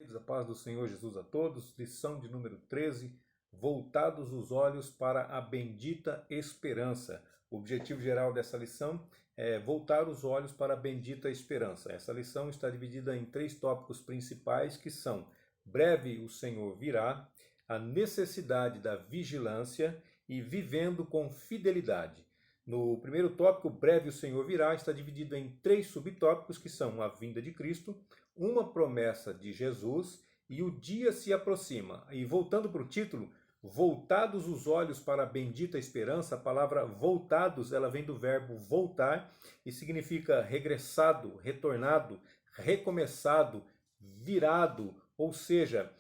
queridos, a paz do Senhor Jesus a todos. Lição de número 13, voltados os olhos para a bendita esperança. O objetivo geral dessa lição é voltar os olhos para a bendita esperança. Essa lição está dividida em 3 tópicos principais que são: breve o Senhor virá, a necessidade da vigilância e vivendo com fidelidade. No primeiro tópico, breve o Senhor virá, está dividido em 3 subtópicos que são a vinda de Cristo, uma promessa de Jesus e o dia se aproxima. E voltando para o título, voltados os olhos para a bendita esperança, a palavra voltados, ela vem do verbo voltar e significa regressado, retornado, recomeçado, virado, ou seja,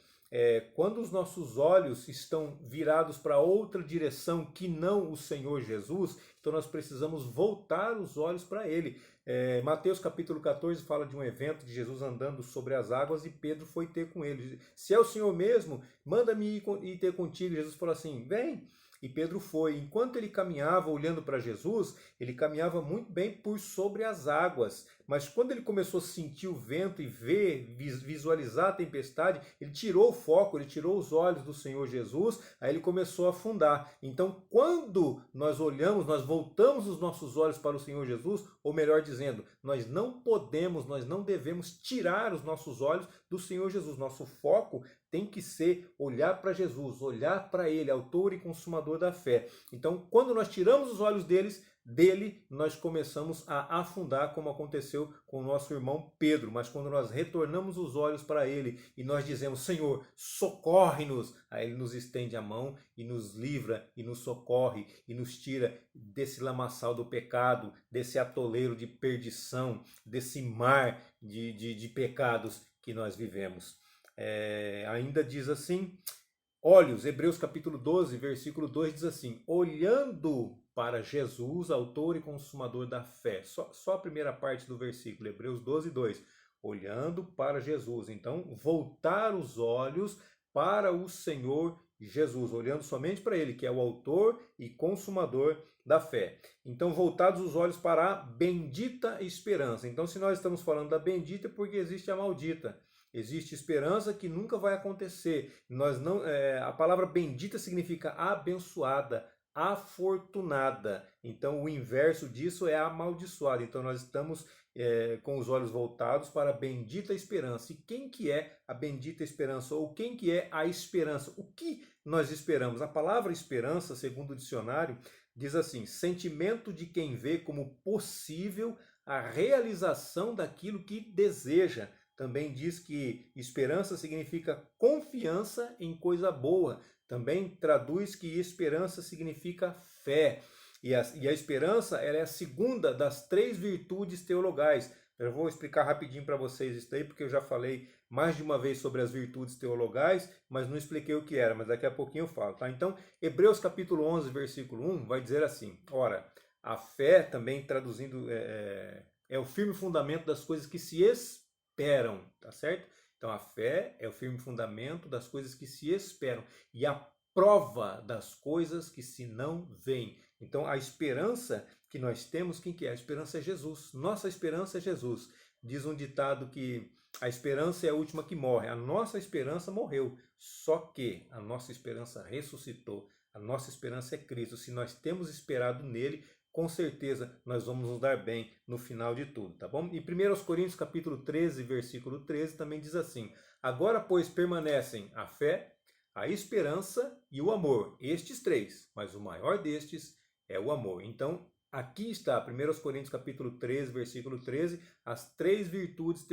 quando os nossos olhos estão virados para outra direção que não o Senhor Jesus, então nós precisamos voltar os olhos para Ele. Mateus capítulo 14 fala de um evento de Jesus andando sobre as águas e Pedro foi ter com ele. Se é o Senhor mesmo, manda-me ir ter contigo. Jesus falou assim, vem. E Pedro foi. Enquanto ele caminhava olhando para Jesus, ele caminhava muito bem por sobre as águas. Mas quando ele começou a sentir o vento e visualizar a tempestade, ele tirou o foco, ele tirou os olhos do Senhor Jesus, aí ele começou a afundar. Então, quando nós olhamos, nós voltamos os nossos olhos para o Senhor Jesus, ou melhor dizendo, nós não podemos, nós não devemos tirar os nossos olhos do Senhor Jesus. Nosso foco tem que ser olhar para Jesus, olhar para Ele, autor e consumador da fé. Então, quando nós tiramos os olhos dele, nós começamos a afundar, como aconteceu com o nosso irmão Pedro. Mas quando nós retornamos os olhos para Ele e nós dizemos, Senhor, socorre-nos, aí Ele nos estende a mão e nos livra e nos socorre e nos tira desse lamaçal do pecado, desse atoleiro de perdição, desse mar de pecados que nós vivemos. Ainda diz assim, olhos, Hebreus capítulo 12, versículo 2 diz assim, olhando para Jesus, autor e consumador da fé. Só a primeira parte do versículo, Hebreus 12, 2. Olhando para Jesus. Então, voltar os olhos para o Senhor Jesus, olhando somente para Ele, que é o autor e consumador da fé. Então, voltados os olhos para a bendita esperança. Então, se nós estamos falando da bendita, é porque existe a maldita. Existe esperança que nunca vai acontecer. A palavra bendita significa abençoada, afortunada. Então o inverso disso é amaldiçoada. Então nós estamos com os olhos voltados para a bendita esperança. E quem que é a bendita esperança? Ou quem que é a esperança? O que nós esperamos? A palavra esperança, segundo o dicionário, diz assim, sentimento de quem vê como possível a realização daquilo que deseja. Também diz que esperança significa confiança em coisa boa. Também traduz que esperança significa fé. E a esperança ela é a segunda das 3 virtudes teologais. Eu vou explicar rapidinho para vocês isso daí, porque eu já falei mais de uma vez sobre as virtudes teologais, mas não expliquei o que era, mas daqui a pouquinho eu falo. Tá? Então, Hebreus capítulo 11, versículo 1, vai dizer assim, ora, a fé também traduzindo é o firme fundamento das coisas que se esperam, tá certo? Então a fé é o firme fundamento das coisas que se esperam e a prova das coisas que se não veem. Então a esperança que nós temos, quem que é? A esperança é Jesus. Nossa esperança é Jesus. Diz um ditado que a esperança é a última que morre. A nossa esperança morreu, só que a nossa esperança ressuscitou. A nossa esperança é Cristo. Se nós temos esperado nele, com certeza nós vamos nos dar bem no final de tudo, tá bom? E 1 Coríntios capítulo 13, versículo 13 também diz assim, agora pois permanecem a fé, a esperança e o amor, estes 3, mas o maior destes é o amor. Então aqui está, 1 Coríntios capítulo 13, versículo 13, as 3 virtudes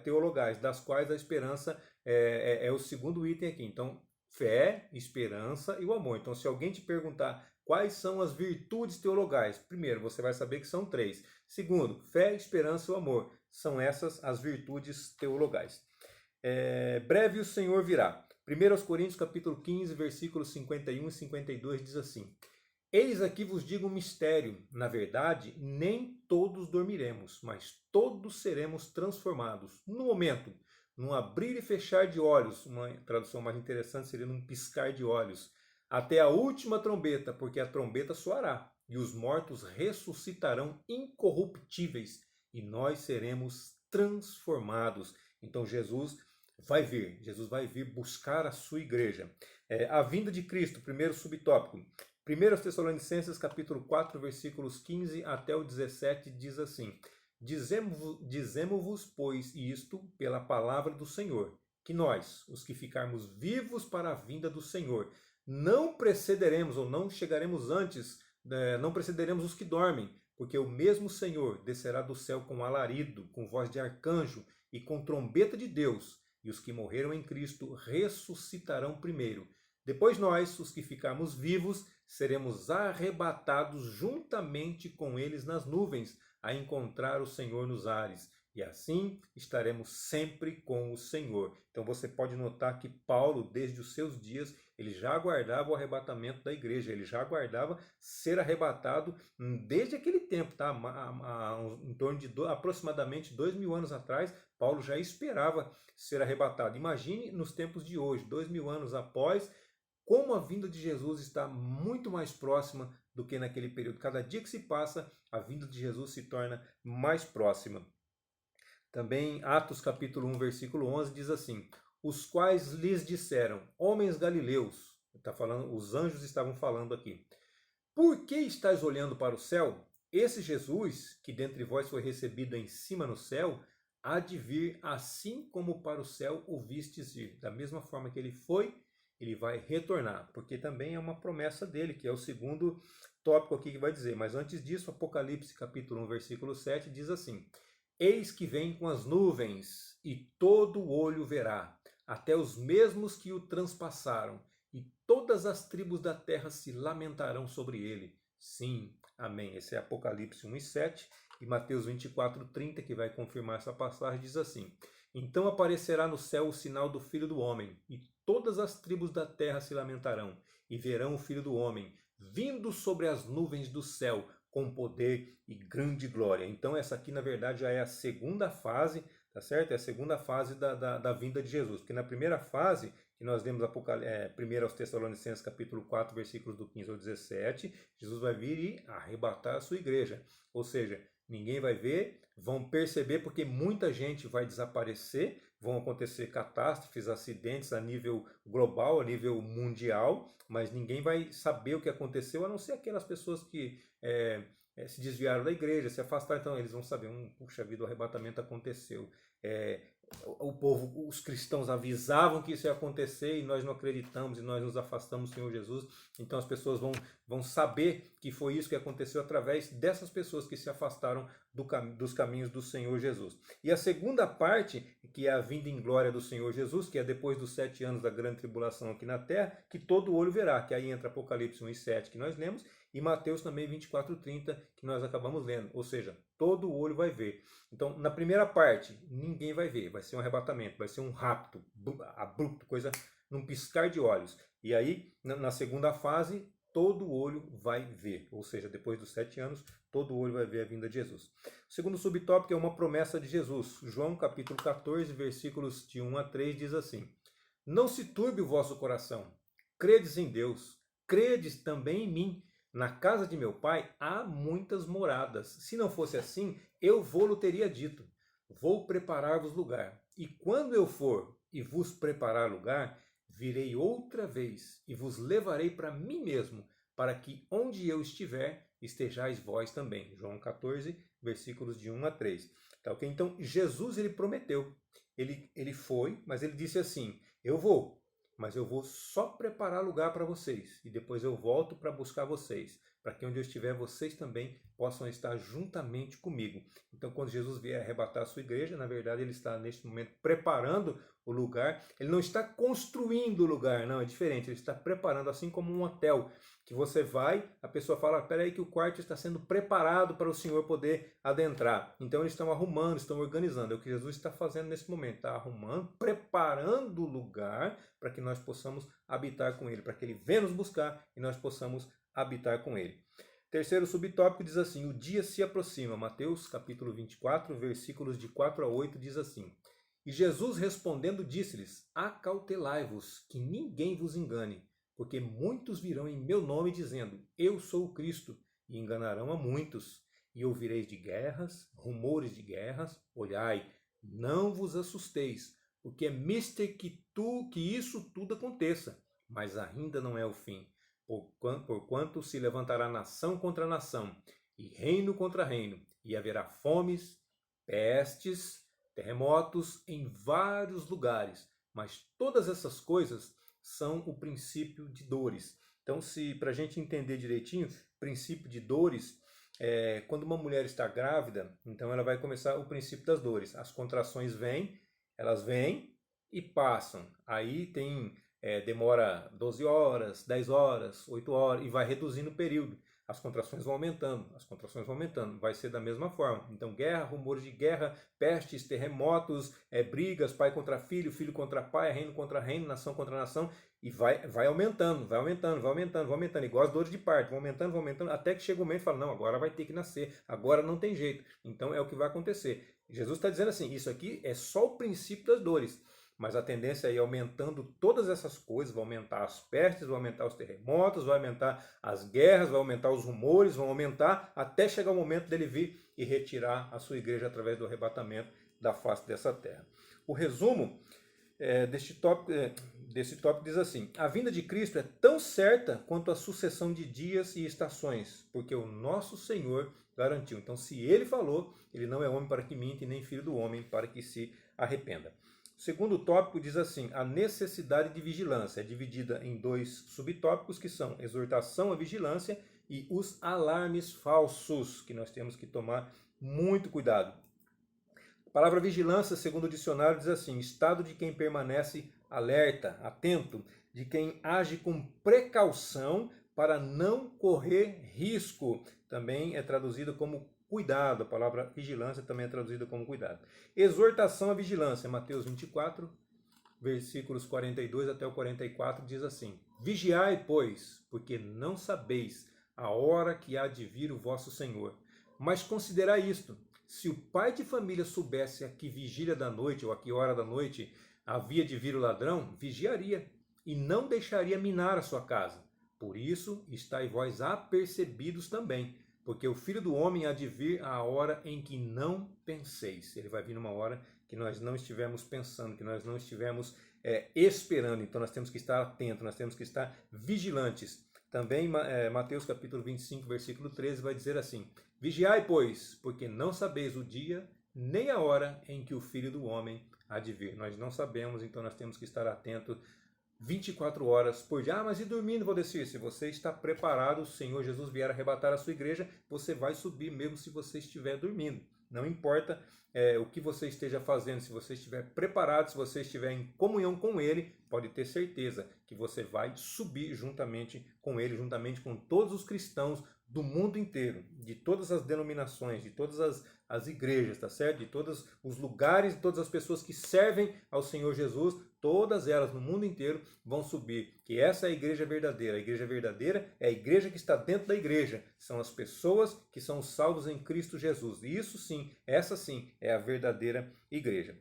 teologais, das quais a esperança é o segundo item aqui. Então fé, esperança e o amor. Então se alguém te perguntar quais são as virtudes teologais? Primeiro, você vai saber que são 3. Segundo, fé, esperança e o amor. São essas as virtudes teologais. Breve o Senhor virá. 1 Coríntios capítulo 15, versículos 51 e 52 diz assim, eis aqui vos digo um mistério, na verdade, nem todos dormiremos, mas todos seremos transformados. No momento, num abrir e fechar de olhos, uma tradução mais interessante seria num piscar de olhos, até a última trombeta, porque a trombeta soará, e os mortos ressuscitarão incorruptíveis, e nós seremos transformados. Então Jesus vai vir, Jesus vai vir buscar a sua igreja. A vinda de Cristo, primeiro subtópico. 1 Tessalonicenses capítulo 4, versículos 15 até o 17, diz assim: Dizemo-vos, pois, isto pela palavra do Senhor, que nós, os que ficarmos vivos para a vinda do Senhor, não precederemos ou não chegaremos antes, não precederemos os que dormem, porque o mesmo Senhor descerá do céu com alarido, com voz de arcanjo e com trombeta de Deus, e os que morreram em Cristo ressuscitarão primeiro. Depois nós, os que ficarmos vivos, seremos arrebatados juntamente com eles nas nuvens, a encontrar o Senhor nos ares. E assim estaremos sempre com o Senhor. Então você pode notar que Paulo, desde os seus dias, ele já aguardava o arrebatamento da igreja, ele já aguardava ser arrebatado desde aquele tempo, tá? Em torno de aproximadamente 2000 anos atrás, Paulo já esperava ser arrebatado. Imagine nos tempos de hoje, 2000 anos após, como a vinda de Jesus está muito mais próxima do que naquele período. Cada dia que se passa, a vinda de Jesus se torna mais próxima. Também Atos capítulo 1, versículo 11 diz assim: os quais lhes disseram, homens galileus, os anjos estavam falando aqui, por que estáis olhando para o céu? Esse Jesus, que dentre vós foi recebido em cima no céu, há de vir assim como para o céu o vistes ir. Da mesma forma que ele foi, ele vai retornar, porque também é uma promessa dele, que é o segundo tópico aqui que vai dizer. Mas antes disso, Apocalipse capítulo 1, versículo 7 diz assim: eis que vem com as nuvens, e todo olho verá, até os mesmos que o transpassaram, e todas as tribos da terra se lamentarão sobre ele. Sim, amém. Esse é Apocalipse 1 e 7, e Mateus 24, 30, que vai confirmar essa passagem, diz assim: então aparecerá no céu o sinal do Filho do Homem, e todas as tribos da terra se lamentarão, e verão o Filho do Homem, vindo sobre as nuvens do céu, com poder e grande glória. Então essa aqui, na verdade, já é a segunda fase, tá certo? É a segunda fase da vinda de Jesus. Porque na primeira fase, que nós lemos 1 aos Tessalonicenses, capítulo 4, versículos do 15 ao 17, Jesus vai vir e arrebatar a sua igreja. Ou seja, ninguém vai ver, vão perceber, porque muita gente vai desaparecer, vão acontecer catástrofes, acidentes a nível global, a nível mundial, mas ninguém vai saber o que aconteceu, a não ser aquelas pessoas que se desviaram da igreja, se afastaram. Então eles vão saber, puxa vida, o arrebatamento aconteceu. O povo, os cristãos avisavam que isso ia acontecer e nós não acreditamos e nós nos afastamos do Senhor Jesus. Então as pessoas vão saber que foi isso que aconteceu através dessas pessoas que se afastaram dos caminhos do Senhor Jesus. E a segunda parte, que é a vinda em glória do Senhor Jesus, que é depois dos 7 anos da grande tribulação aqui na terra, que todo olho verá, que aí entra Apocalipse 1 e 7 que nós lemos, e Mateus também 24, 30, que nós acabamos lendo. Ou seja, todo olho vai ver. Então, na primeira parte, ninguém vai ver. Vai ser um arrebatamento, vai ser um rapto abrupto, coisa num piscar de olhos. E aí, na segunda fase, todo olho vai ver. Ou seja, depois dos 7 anos, todo olho vai ver a vinda de Jesus. O segundo subtópico é uma promessa de Jesus. João capítulo 14, versículos de 1 a 3 diz assim: não se turbe o vosso coração. Credes em Deus. Credes também em mim. Na casa de meu pai há muitas moradas. Se não fosse assim, eu vou-lo teria dito. Vou preparar-vos lugar. E quando eu for e vos preparar lugar, virei outra vez e vos levarei para mim mesmo, para que onde eu estiver, estejais vós também. João 14, versículos de 1 a 3. Tá, okay? Então, Jesus ele prometeu. Ele foi, mas ele disse assim: eu vou. Mas eu vou só preparar lugar para vocês. E depois eu volto para buscar vocês. Para que onde eu estiver, vocês também possam estar juntamente comigo. Então, quando Jesus vier arrebatar a sua igreja, na verdade, ele está neste momento preparando o lugar. Ele não está construindo o lugar, não, é diferente. Ele está preparando, assim como um hotel. Que você vai, a pessoa fala, peraí que o quarto está sendo preparado para o Senhor poder adentrar. Então eles estão arrumando, estão organizando. É o que Jesus está fazendo nesse momento. Está arrumando, preparando o lugar para que nós possamos habitar com Ele. Para que Ele venha nos buscar e nós possamos habitar com Ele. Terceiro subtópico diz assim: o dia se aproxima. Mateus capítulo 24, versículos de 4 a 8 diz assim: e Jesus respondendo disse-lhes: acautelai-vos, que ninguém vos engane. Porque muitos virão em meu nome dizendo, eu sou o Cristo, e enganarão a muitos. E ouvireis de guerras, rumores de guerras. Olhai, não vos assusteis, o que é mister que isso tudo aconteça, mas ainda não é o fim. Porquanto se levantará nação contra nação, e reino contra reino, e haverá fomes, pestes, terremotos em vários lugares. Mas todas essas coisas são o princípio de dores. Então, se para a gente entender direitinho, princípio de dores, quando uma mulher está grávida, então ela vai começar o princípio das dores. As contrações vêm, elas vêm e passam. Aí demora 12 horas, 10 horas, 8 horas e vai reduzindo o período. As contrações vão aumentando, vai ser da mesma forma. Então, guerra, rumores de guerra, pestes, terremotos, brigas, pai contra filho, filho contra pai, reino contra reino, nação contra nação, e vai aumentando, igual as dores de parto, vão aumentando, até que chega o momento e fala, não, agora vai ter que nascer, agora não tem jeito. Então, é o que vai acontecer. Jesus está dizendo assim, isso aqui é só o princípio das dores. Mas a tendência é ir aumentando todas essas coisas, vai aumentar as pestes, vai aumentar os terremotos, vai aumentar as guerras, vai aumentar os rumores, vão aumentar até chegar o momento dele vir e retirar a sua igreja através do arrebatamento da face dessa terra. O resumo desse tópico diz assim, a vinda de Cristo é tão certa quanto a sucessão de dias e estações, porque o nosso Senhor garantiu. Então, se ele falou, ele não é homem para que minta e nem filho do homem para que se arrependa. O segundo tópico diz assim, a necessidade de vigilância. É dividida em 2 subtópicos, que são exortação à vigilância e os alarmes falsos, que nós temos que tomar muito cuidado. A palavra vigilância, segundo o dicionário, diz assim, estado de quem permanece alerta, atento, de quem age com precaução para não correr risco. Também é traduzido como cuidado, a palavra vigilância também é traduzida como cuidado. Exortação à vigilância, Mateus 24, versículos 42 até o 44, diz assim, vigiai, pois, porque não sabeis a hora que há de vir o vosso Senhor. Mas considerai isto, se o pai de família soubesse a que vigília da noite ou a que hora da noite havia de vir o ladrão, vigiaria e não deixaria minar a sua casa. Por isso, estai vós apercebidos também, porque o Filho do Homem há de vir a hora em que não penseis. Ele vai vir numa hora que nós não estivermos pensando, que nós não estivermos esperando. Então nós temos que estar atentos, nós temos que estar vigilantes. Também Mateus capítulo 25, versículo 13 vai dizer assim, vigiai, pois, porque não sabeis o dia nem a hora em que o Filho do Homem há de vir. Nós não sabemos, então nós temos que estar atentos 24 horas por dia. Mas e dormindo, Valdecir? Se você está preparado, o Senhor Jesus vier arrebatar a sua igreja, você vai subir mesmo se você estiver dormindo. Não importa o que você esteja fazendo, se você estiver preparado, se você estiver em comunhão com Ele, pode ter certeza que você vai subir juntamente com Ele, juntamente com todos os cristãos do mundo inteiro, de todas as denominações, de todas as igrejas, tá certo? De todos os lugares, de todas as pessoas que servem ao Senhor Jesus, todas elas no mundo inteiro vão subir. Que essa é a igreja verdadeira. A igreja verdadeira é a igreja que está dentro da igreja. São as pessoas que são salvos em Cristo Jesus. E isso sim, essa sim é a verdadeira igreja.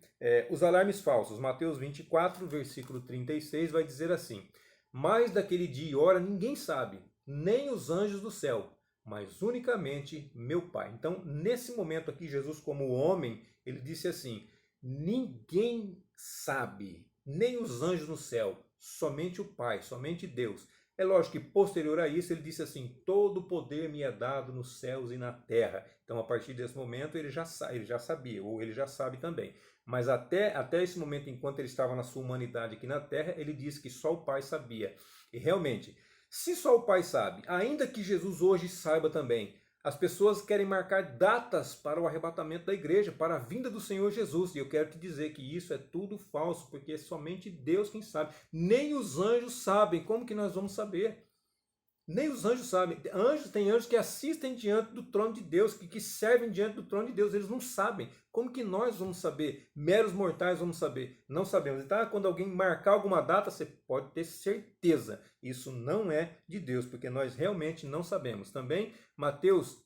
Os alarmes falsos. Mateus 24, versículo 36 vai dizer assim, mas daquele dia e hora ninguém sabe, nem os anjos do céu, mas unicamente meu Pai. Então, nesse momento aqui, Jesus como homem, ele disse assim, ninguém sabe, nem os anjos no céu, somente o Pai, somente Deus. É lógico que posterior a isso ele disse assim, todo o poder me é dado nos céus e na terra. Então a partir desse momento ele já sabia, ou ele já sabe também. Mas até esse momento, enquanto ele estava na sua humanidade aqui na terra, ele disse que só o Pai sabia. E realmente, se só o Pai sabe, ainda que Jesus hoje saiba também, as pessoas querem marcar datas para o arrebatamento da igreja, para a vinda do Senhor Jesus. E eu quero te dizer que isso é tudo falso, porque é somente Deus quem sabe. Nem os anjos sabem. Como que nós vamos saber? Nem os anjos sabem. Tem anjos que assistem diante do trono de Deus, que servem diante do trono de Deus. Eles não sabem. Como que nós vamos saber? Meros mortais vamos saber? Não sabemos. Então, quando alguém marcar alguma data, você pode ter certeza. Isso não é de Deus, porque nós realmente não sabemos. Também, Mateus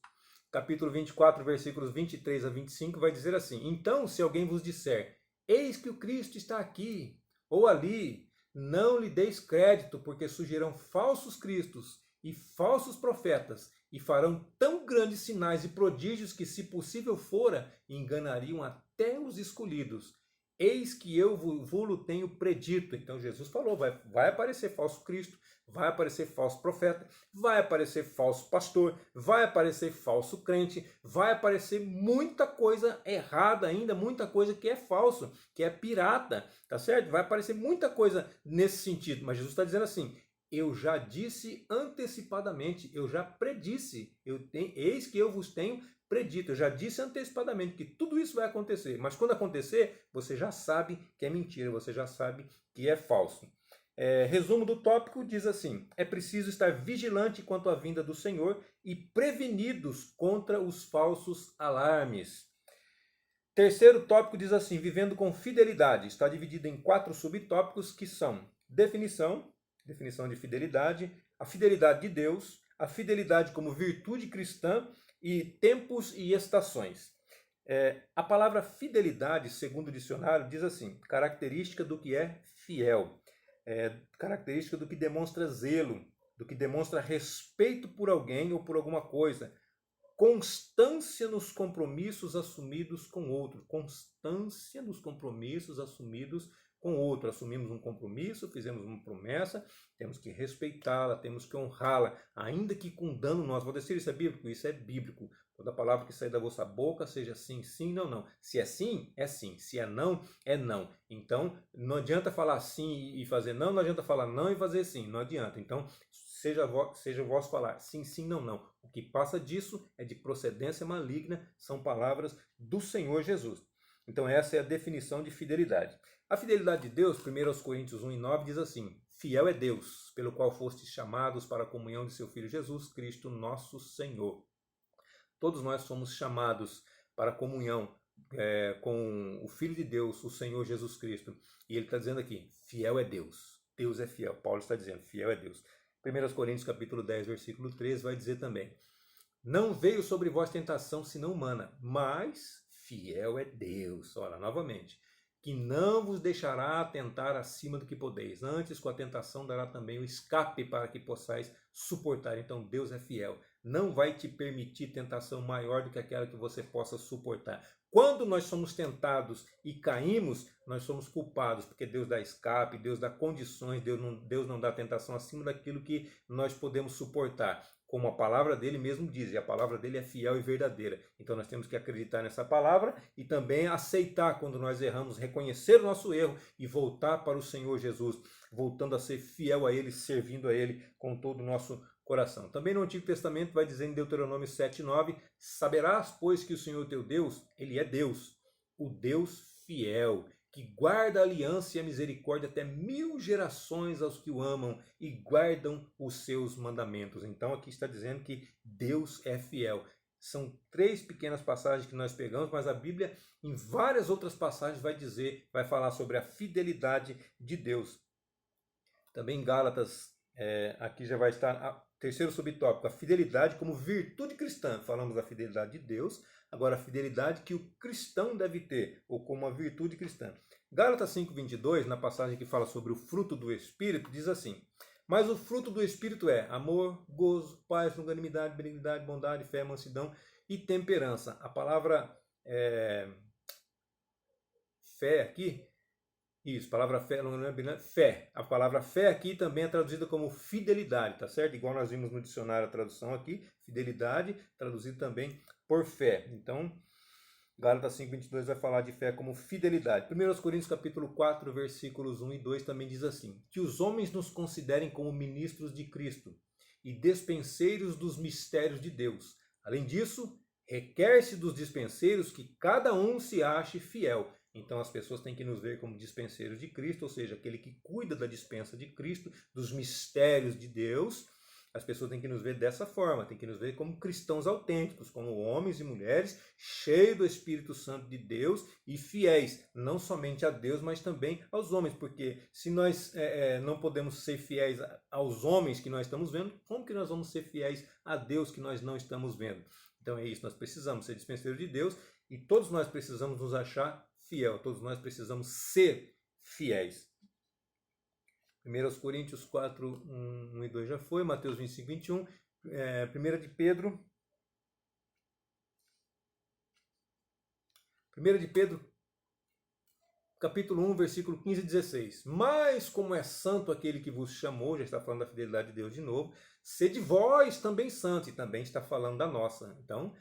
capítulo 24, versículos 23 a 25, vai dizer assim, então, se alguém vos disser, eis que o Cristo está aqui, ou ali, não lhe deis crédito, porque surgirão falsos cristos e falsos profetas, e farão tão grandes sinais e prodígios que, se possível fora, enganariam até os escolhidos. eis que eu vos tenho predito. Então Jesus falou, vai aparecer falso Cristo, vai aparecer falso profeta, vai aparecer falso pastor, vai aparecer falso crente, vai aparecer muita coisa errada ainda, muita coisa que é falso, que é pirata, tá certo? Vai aparecer muita coisa nesse sentido, mas Jesus está dizendo assim, eu já disse antecipadamente, eu já predisse, eis que eu vos tenho predito, eu já disse antecipadamente que tudo isso vai acontecer, mas quando acontecer, você já sabe que é mentira, você já sabe que é falso. Resumo do tópico diz assim, é preciso estar vigilante quanto à vinda do Senhor e prevenidos contra os falsos alarmes. Terceiro tópico diz assim, vivendo com fidelidade, está dividido em 4 subtópicos que são definição de fidelidade, a fidelidade de Deus, a fidelidade como virtude cristã e tempos e estações. A palavra fidelidade, segundo o dicionário, diz assim, característica do que é fiel, característica do que demonstra zelo, do que demonstra respeito por alguém ou por alguma coisa, constância nos compromissos assumidos com outro, constância nos compromissos assumidos com outro. Assumimos um compromisso, fizemos uma promessa, temos que respeitá-la, temos que honrá-la, ainda que com dano nosso. Vou dizer, isso é bíblico? Isso é bíblico. Toda palavra que sair da vossa boca seja sim, sim, não, não. Se é sim, é sim. Se é não, é não. Então, não adianta falar sim e fazer não, não adianta falar não e fazer sim. Não adianta. Então, seja o vosso falar sim, sim, não, não. O que passa disso é de procedência maligna, são palavras do Senhor Jesus. Então, essa é a definição de fidelidade. A fidelidade de Deus, 1 Coríntios 1:9, diz assim, fiel é Deus, pelo qual fostes chamados para a comunhão de seu Filho Jesus Cristo, nosso Senhor. Todos nós somos chamados para a comunhão com o Filho de Deus, o Senhor Jesus Cristo. E ele está dizendo aqui, fiel é Deus. Deus é fiel. Paulo está dizendo, fiel é Deus. 1 Coríntios capítulo 10, versículo 13, vai dizer também, não veio sobre vós tentação senão humana, mas fiel é Deus. Ora, novamente, que não vos deixará tentar acima do que podeis. Antes, com a tentação, dará também o escape para que possais suportar. Então, Deus é fiel. Não vai te permitir tentação maior do que aquela que você possa suportar. Quando nós somos tentados e caímos, nós somos culpados, porque Deus dá escape, Deus dá condições, Deus não dá tentação acima daquilo que nós podemos suportar. Como a palavra dele mesmo diz, e a palavra dele é fiel e verdadeira. Então nós temos que acreditar nessa palavra e também aceitar quando nós erramos, reconhecer o nosso erro e voltar para o Senhor Jesus, voltando a ser fiel a ele, servindo a ele com todo o nosso coração. Também no Antigo Testamento vai dizer em Deuteronômio 7:9, saberás, pois, que o Senhor teu Deus, ele é Deus, o Deus fiel, que guarda a aliança e a misericórdia até 1000 gerações aos que o amam e guardam os seus mandamentos. Então aqui está dizendo que Deus é fiel. São 3 pequenas passagens que nós pegamos, mas a Bíblia em várias outras passagens vai falar sobre a fidelidade de Deus. Também em Gálatas, aqui já vai estar terceiro subtópico, a fidelidade como virtude cristã. Falamos da fidelidade de Deus, agora a fidelidade que o cristão deve ter, ou como uma virtude cristã. Gálatas 5:22, na passagem que fala sobre o fruto do Espírito, diz assim, mas o fruto do Espírito é amor, gozo, paz, longanimidade, benignidade, bondade, fé, mansidão e temperança. A palavra fé aqui, isso, palavra fé, não é fé. A palavra fé aqui também é traduzida como fidelidade, tá certo? Igual nós vimos no dicionário a tradução aqui, fidelidade, traduzido também por fé. Então, Gálatas 5:22 vai falar de fé como fidelidade. 1 Coríntios capítulo 4, versículos 1 e 2 também diz assim, que os homens nos considerem como ministros de Cristo e despenseiros dos mistérios de Deus. Além disso, requer-se dos dispenseiros que cada um se ache fiel. Então as pessoas têm que nos ver como dispenseiros de Cristo, ou seja, aquele que cuida da dispensa de Cristo, dos mistérios de Deus. As pessoas têm que nos ver dessa forma, têm que nos ver como cristãos autênticos, como homens e mulheres cheios do Espírito Santo de Deus e fiéis, não somente a Deus, mas também aos homens, porque se nós não podemos ser fiéis aos homens que nós estamos vendo, como que nós vamos ser fiéis a Deus que nós não estamos vendo? Então é isso, nós precisamos ser dispenseiros de Deus e todos nós precisamos nos achar fiel, todos nós precisamos ser fiéis. 1 Coríntios 4, 1 e 2 já foi, Mateus 25, 21, 1 de Pedro 1 de Pedro capítulo 1, versículo 15 e 16. Mas como é santo aquele que vos chamou, já está falando da fidelidade de Deus de novo, sede vós também santos, e também está falando da nossa. Então,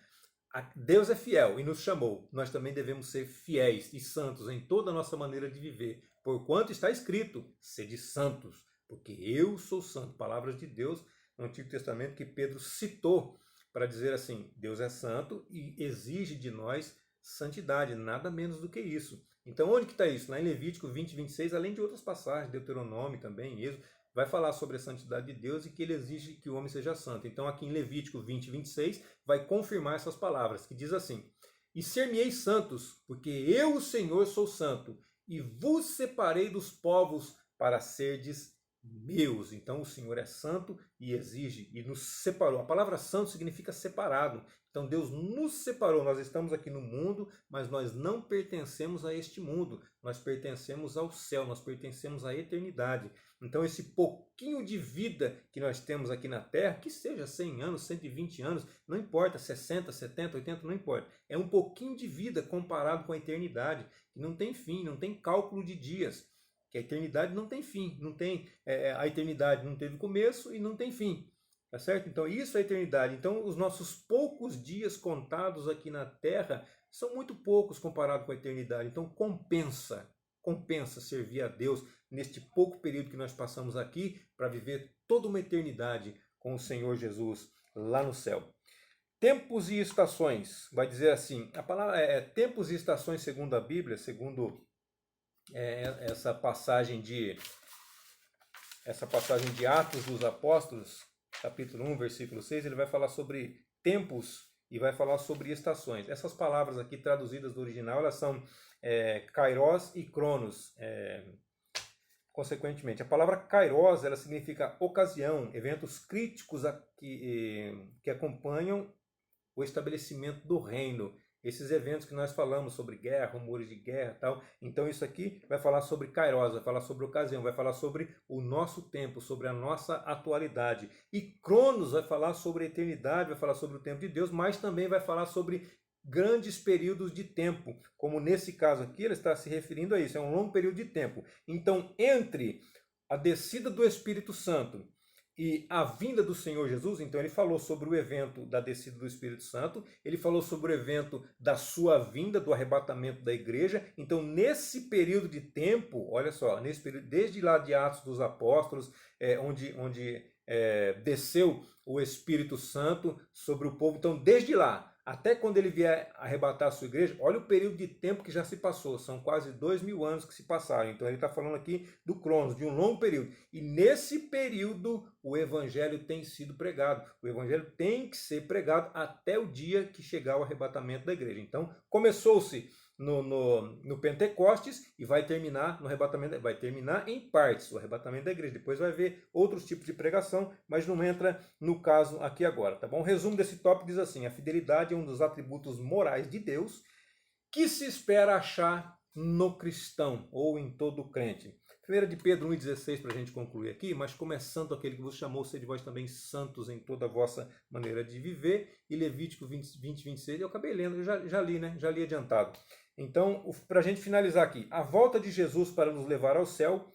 Deus é fiel e nos chamou. Nós também devemos ser fiéis e santos em toda a nossa maneira de viver. Porquanto está escrito, sede santos, porque eu sou santo. Palavras de Deus no Antigo Testamento que Pedro citou para dizer assim, Deus é santo e exige de nós santidade, nada menos do que isso. Então onde que está isso? Lá em Levítico 20, 26, além de outras passagens, Deuteronômio também, Êxodo, vai falar sobre a santidade de Deus e que ele exige que o homem seja santo. Então aqui em Levítico 20, 26, vai confirmar essas palavras, que diz assim, e ser-me-ei santos, porque eu, o Senhor, sou santo, e vos separei dos povos para serdes meus. Então o Senhor é santo e exige e nos separou. A palavra santo significa separado. Então Deus nos separou. Nós estamos aqui no mundo, mas nós não pertencemos a este mundo. Nós pertencemos ao céu, nós pertencemos à eternidade. Então esse pouquinho de vida que nós temos aqui na Terra, que seja 100 anos, 120 anos, não importa, 60, 70, 80, não importa. É um pouquinho de vida comparado com a eternidade, que não tem fim, não tem cálculo de dias. Que a eternidade não tem fim, não tem, a eternidade não teve começo e não tem fim, tá certo? Então isso é a eternidade. Então os nossos poucos dias contados aqui na Terra são muito poucos comparado com a eternidade. Então compensa servir a Deus neste pouco período que nós passamos aqui para viver toda uma eternidade com o Senhor Jesus lá no céu. Tempos e estações, vai dizer assim, a palavra tempos e estações segundo a Bíblia, segundo essa passagem de Atos dos Apóstolos, capítulo 1, versículo 6, ele vai falar sobre tempos e vai falar sobre estações. Essas palavras aqui traduzidas do original, elas são kairos e cronos. Consequentemente, a palavra kairos, ela significa ocasião, eventos críticos que acompanham o estabelecimento do reino. Esses eventos que nós falamos sobre guerra, rumores de guerra e tal. Então isso aqui vai falar sobre kairos, vai falar sobre ocasião, vai falar sobre o nosso tempo, sobre a nossa atualidade. E cronos vai falar sobre a eternidade, vai falar sobre o tempo de Deus, mas também vai falar sobre grandes períodos de tempo. Como nesse caso aqui, ele está se referindo a isso, é um longo período de tempo. Então, entre a descida do Espírito Santo e a vinda do Senhor Jesus, então ele falou sobre o evento da descida do Espírito Santo, ele falou sobre o evento da sua vinda, do arrebatamento da igreja. Então, nesse período de tempo, olha só, nesse período, desde lá de Atos dos Apóstolos, onde desceu o Espírito Santo sobre o povo, então desde lá, até quando ele vier arrebatar a sua igreja, olha o período de tempo que já se passou. São quase 2000 anos que se passaram. Então ele está falando aqui do Cronos, de um longo período. E nesse período o evangelho tem sido pregado. O evangelho tem que ser pregado até o dia que chegar o arrebatamento da igreja. Então começou-se no Pentecostes e vai terminar no arrebatamento, vai terminar em partes o arrebatamento da igreja. Depois vai haver outros tipos de pregação, mas não entra no caso aqui agora, tá bom? O resumo desse tópico diz assim: a fidelidade é um dos atributos morais de Deus que se espera achar no cristão ou em todo crente. 1 de Pedro 1,16 para a gente concluir aqui, mas como é santo aquele que vos chamou, sede vós também santos em toda a vossa maneira de viver. E Levítico 20, 26, eu acabei lendo, eu já li, né? Já li adiantado. Então, para a gente finalizar aqui, a volta de Jesus para nos levar ao céu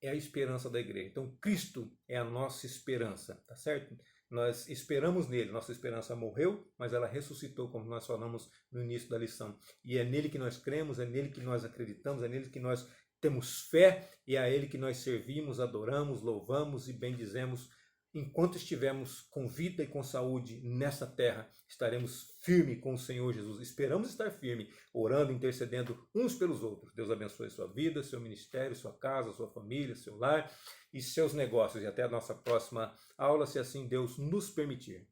é a esperança da igreja. Então, Cristo é a nossa esperança, tá certo? Nós esperamos nele, nossa esperança morreu, mas ela ressuscitou, como nós falamos no início da lição. E é nele que nós cremos, é nele que nós acreditamos, é nele que nós temos fé, e é a ele que nós servimos, adoramos, louvamos e bendizemos. Enquanto estivermos com vida e com saúde nessa terra, estaremos firmes com o Senhor Jesus. Esperamos estar firmes, orando, intercedendo uns pelos outros. Deus abençoe sua vida, seu ministério, sua casa, sua família, seu lar e seus negócios. E até a nossa próxima aula, se assim Deus nos permitir.